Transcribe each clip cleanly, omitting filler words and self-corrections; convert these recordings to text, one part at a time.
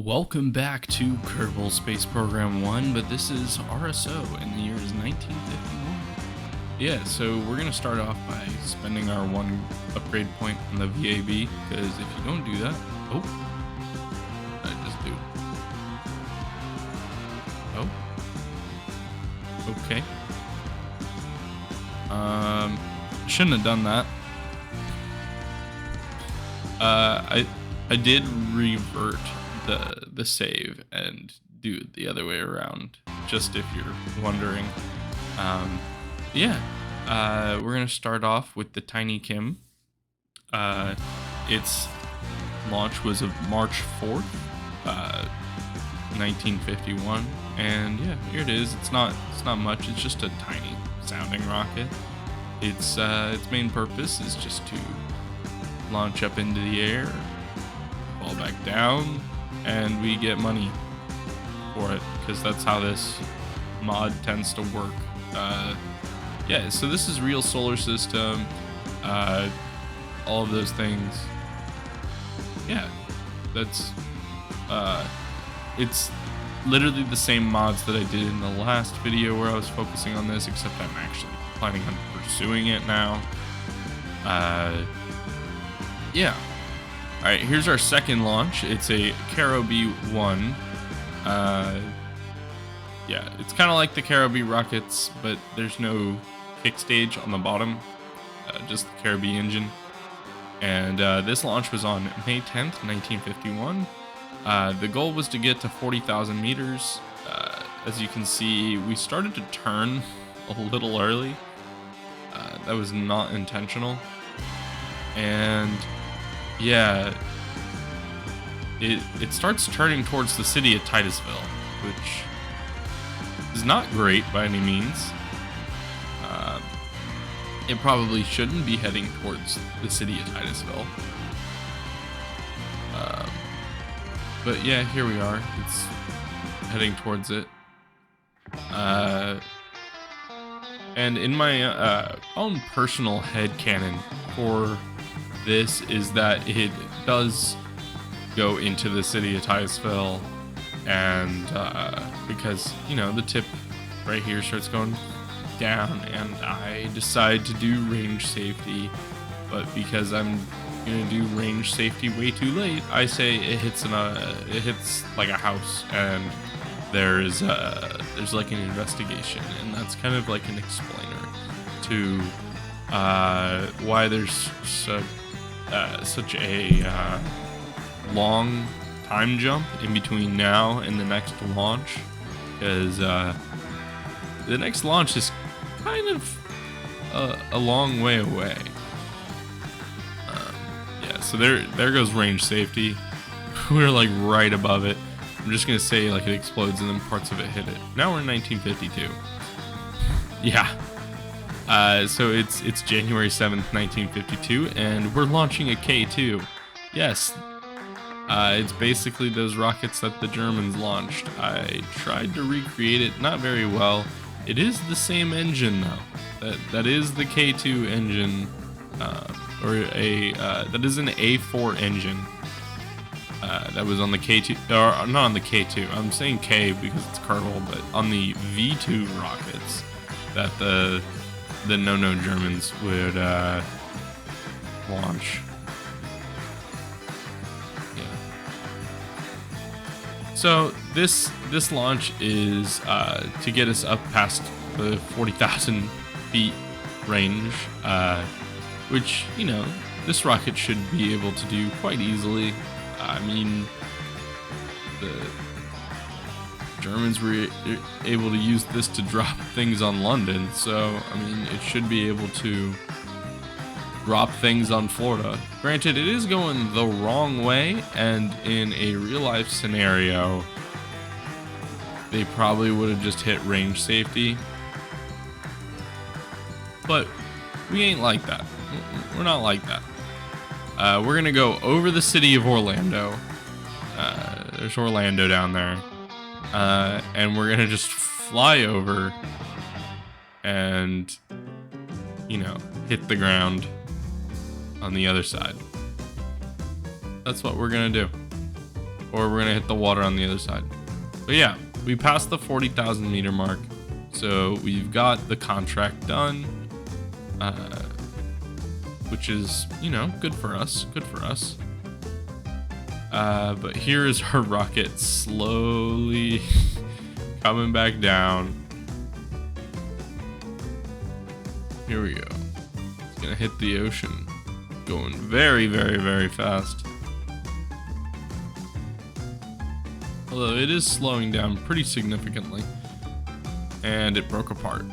Welcome back to Kerbal Space Program 1, but this is RSO in the year is 1951. Yeah, so we're going to start off by spending our one upgrade point on the VAB, because if you don't do that... Oh! I just do. Oh. Okay. Shouldn't have done that. I did revert the save and do it the other way around, just if you're wondering. We're gonna start off with the Tiny Kim. Its launch was of March 4th, 1951, and yeah, here it is. It's not much. It's just a tiny sounding rocket. Its main purpose is just to launch up into the air, fall back down, and we get money for it, because that's how this mod tends to work. So this is real solar system, all of those things. Yeah, that's it's literally the same mods that I did in the last video where I was focusing on this, except I'm actually planning on pursuing it now. Alright, here's our second launch. It's a Kerbal 1. It's kind of like the Kerbal rockets, but there's no kick stage on the bottom, just the Kerbal engine. And this launch was on May 10th, 1951. The goal was to get to 40,000 meters. As you can see, we started to turn a little early. That was not intentional. And yeah, it starts turning towards the city of Titusville, which is not great by any means. It probably shouldn't be heading towards the city of Titusville. But yeah, here we are. It's heading towards it. And in my own personal headcanon for this is that it does go into the city of Titusville, and because, you know, the tip right here starts going down, and I decide to do range safety, but because I'm gonna do range safety way too late, I say it hits like a house, and there's like an investigation, and that's kind of like an explainer to why there's such a long time jump in between now and the next launch, because the next launch is kind of a long way away. So there goes range safety. We're like right above it. I'm just gonna say like it explodes and then parts of it hit it. Now we're in 1952. Yeah. So it's January 7th, 1952, and we're launching a K2. Yes. It's basically those rockets that the Germans launched. I tried to recreate it, not very well. It is the same engine though. That is the K2 engine, that is an A4 engine. That was on the K2, or not on the K2. I'm saying K because it's Kerbal, but on the V2 rockets that the no Germans would launch. So this launch is to get us up past the 40,000 feet range, which, you know, this rocket should be able to do quite easily. I mean, the Germans were able to use this to drop things on London, so I mean, it should be able to drop things on Florida. Granted, it is going the wrong way, and in a real-life scenario, they probably would have just hit range safety. But we ain't like that. We're not like that. We're gonna go over the city of Orlando. There's Orlando down there. And we're gonna just fly over and, you know, hit the ground on the other side. That's what we're gonna do. or we're gonna hit the water on the other side. But yeah, we passed the 40,000 meter mark, so we've got the contract done, which is, you know, good for us. But here is our rocket slowly coming back down. Here we go. It's gonna hit the ocean, going very, very, very fast. Although it is slowing down pretty significantly. And it broke apart.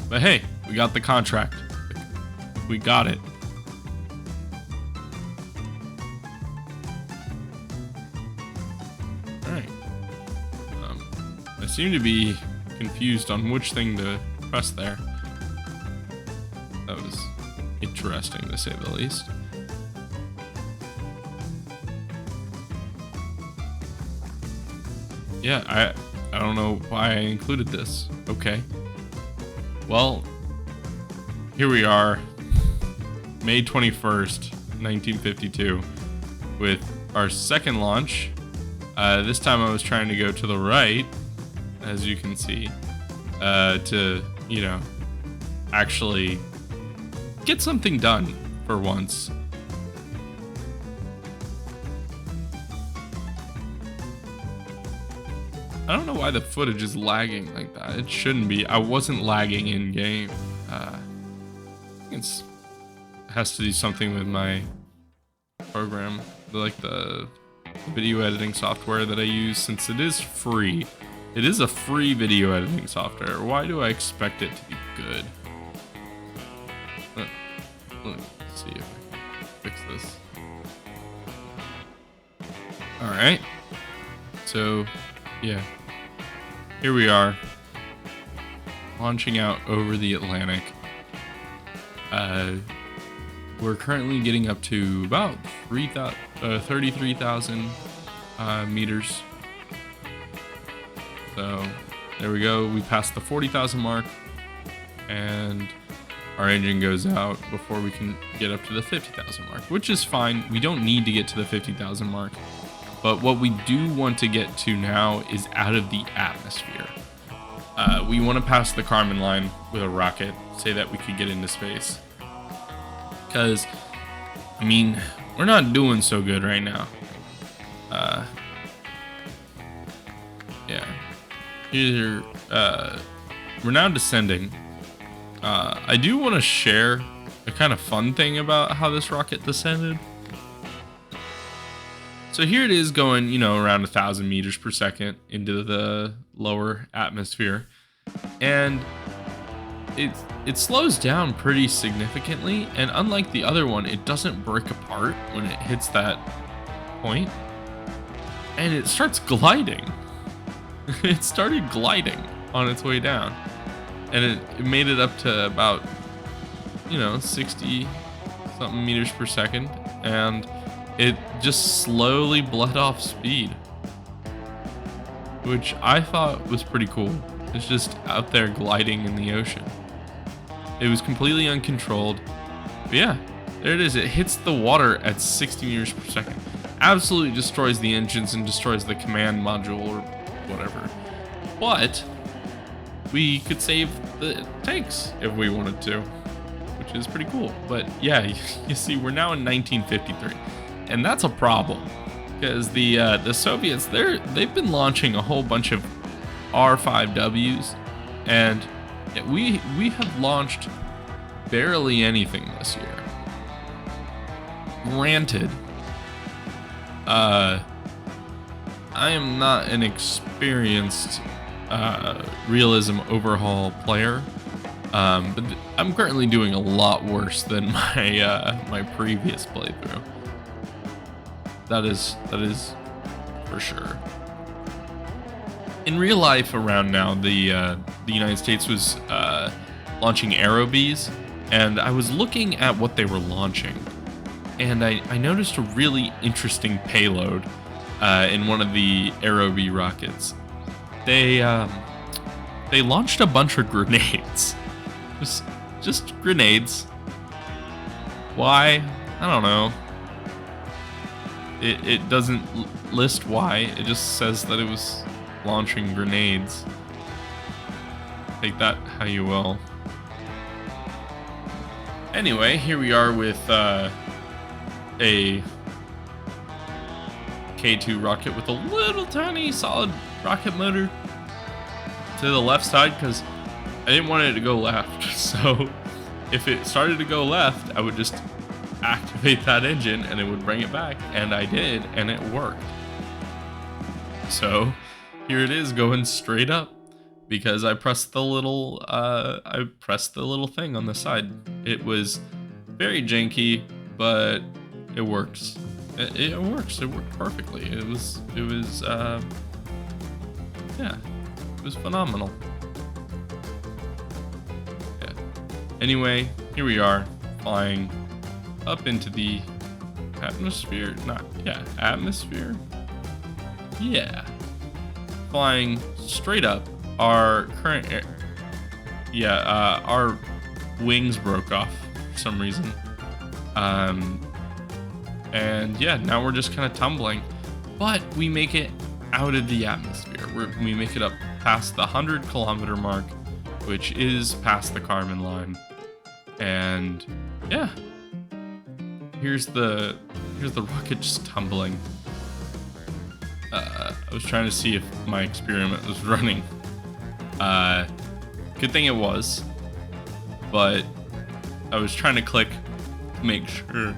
But hey, we got the contract. We got it. Alright. I seem to be confused on which thing to press there. That was interesting, to say the least. Yeah, I don't know why I included this. Okay. Well, here we are, May 21st, 1952, with our second launch. This time I was trying to go to the right, as you can see, to, you know, actually get something done for once. I don't know why the footage is lagging like that. It shouldn't be. I wasn't lagging in game. I think it has to do something with my program, like the video editing software that I use, since it is free. It is a free video editing software. Why do I expect it to be good? Let's see if I can fix this. Alright. So, yeah. Here we are, launching out over the Atlantic. We're currently getting up to about 33,000 meters. So there we go. We passed the 40,000 mark, and our engine goes out before we can get up to the 50,000 mark, which is fine. We don't need to get to the 50,000 mark. But what we do want to get to now is out of the atmosphere. We want to pass the Kármán line with a rocket, say that we could get into space. Because, I mean, we're not doing so good right now. Yeah. Here, we're now descending. I do want to share a kind of fun thing about how this rocket descended. So here it is going, you know, around 1,000 meters per second into the lower atmosphere, and it slows down pretty significantly. And unlike the other one, it doesn't break apart when it hits that point, and it starts gliding. It started gliding on its way down, and it made it up to about, you know, 60 something meters per second, and it just slowly bled off speed, which I thought was pretty cool. It's just out there gliding in the ocean. It was completely uncontrolled. But yeah, there it is. It hits the water at 60 meters per second. Absolutely destroys the engines and destroys the command module or whatever. But we could save the tanks if we wanted to, which is pretty cool. But yeah, you see, we're now in 1953. And that's a problem, because the Soviets, they've been launching a whole bunch of R5Ws, and we have launched barely anything this year. Granted, I am not an experienced realism overhaul player, but I'm currently doing a lot worse than my previous playthrough. That is for sure. In real life around now, the United States was launching Aerobes, and I was looking at what they were launching, and I noticed a really interesting payload in one of the Aerobe rockets. They launched a bunch of grenades, just grenades. Why? I don't know. it doesn't list why. It just says that it was launching grenades. Take that how you will. Anyway, here we are with a K2 rocket with a little tiny solid rocket motor to the left side because I didn't want it to go left. So if it started to go left, I would just activate that engine and it would bring it back, and I did, and it worked. So here it is going straight up because I pressed the little thing on the side. It was very janky, but it works. It works. It worked perfectly. It was yeah, it was phenomenal. Yeah. Anyway, here we are flying up into the atmosphere. Atmosphere. Yeah. Flying straight up. Our current our wings broke off for some reason. And yeah, now we're just kind of tumbling, but we make it out of the atmosphere. We make it up past the 100-kilometer mark, which is past the Kármán line. And yeah, here's the rocket just tumbling. I was trying to see if my experiment was running. Good thing it was, but I was trying to click to make sure,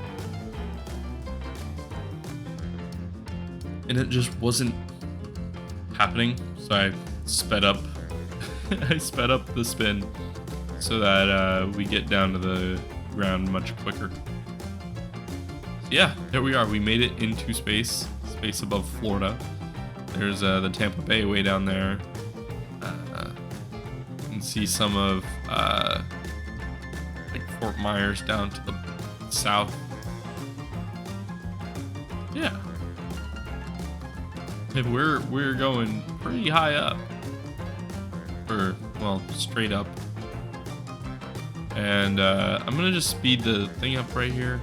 and it just wasn't happening. So I sped up. I sped up the spin so that we get down to the ground much quicker. So yeah, there we are. We made it into space above Florida. There's the Tampa Bay way down there. You can see some of like Fort Myers down to the south. Yeah. And we're going pretty high up. Well, straight up. And I'm gonna just speed the thing up right here.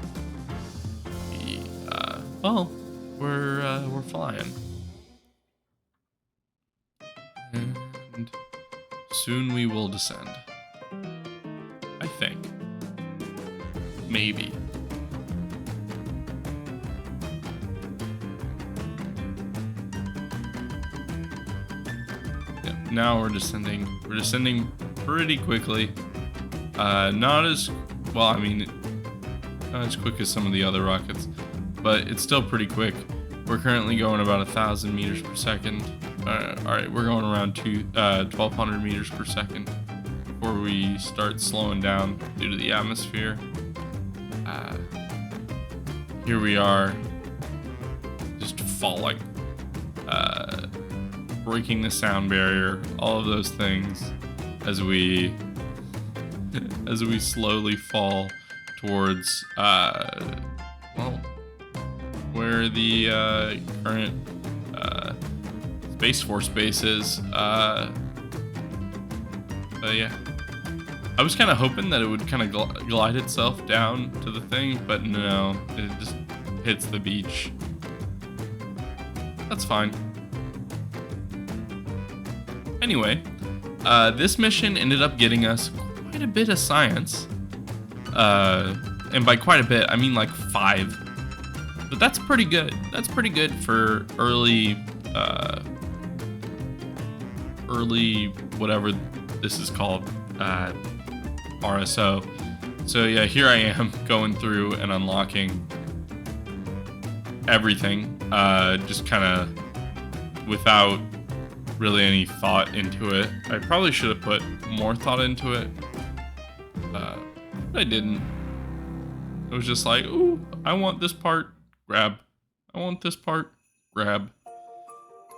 Well, we're flying. And soon we will descend. I think. Maybe. Yeah, now we're descending. We're descending pretty quickly. Not as well, I mean, not as quick as some of the other rockets, but it's still pretty quick. We're currently going about 1,000 meters per second. Alright, we're going around 1,200 meters per second before we start slowing down due to the atmosphere. Here we are, just falling, breaking the sound barrier, all of those things as we slowly fall towards well, where the current Space Force base is. Yeah, I was kind of hoping that it would kind of glide itself down to the thing, but no, it just hits the beach. That's fine. Anyway, this mission ended up getting us quite a bit of science. And by quite a bit, I mean like 5. But that's pretty good. That's pretty good for early whatever this is called, RSO. So yeah, here I am going through and unlocking everything, just kind of without really any thought into it. I probably should have put more thought into it, but I didn't. It was just like, ooh, I want this part, grab. I want this part, grab.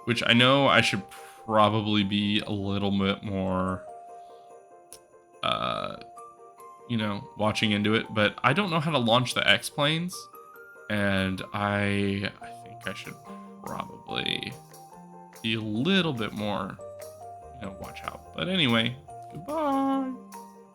Which I know I should probably be a little bit more, you know, watching into it, but I don't know how to launch the X-planes, and I think I should probably be a little bit more, you know, watch out. But anyway, goodbye.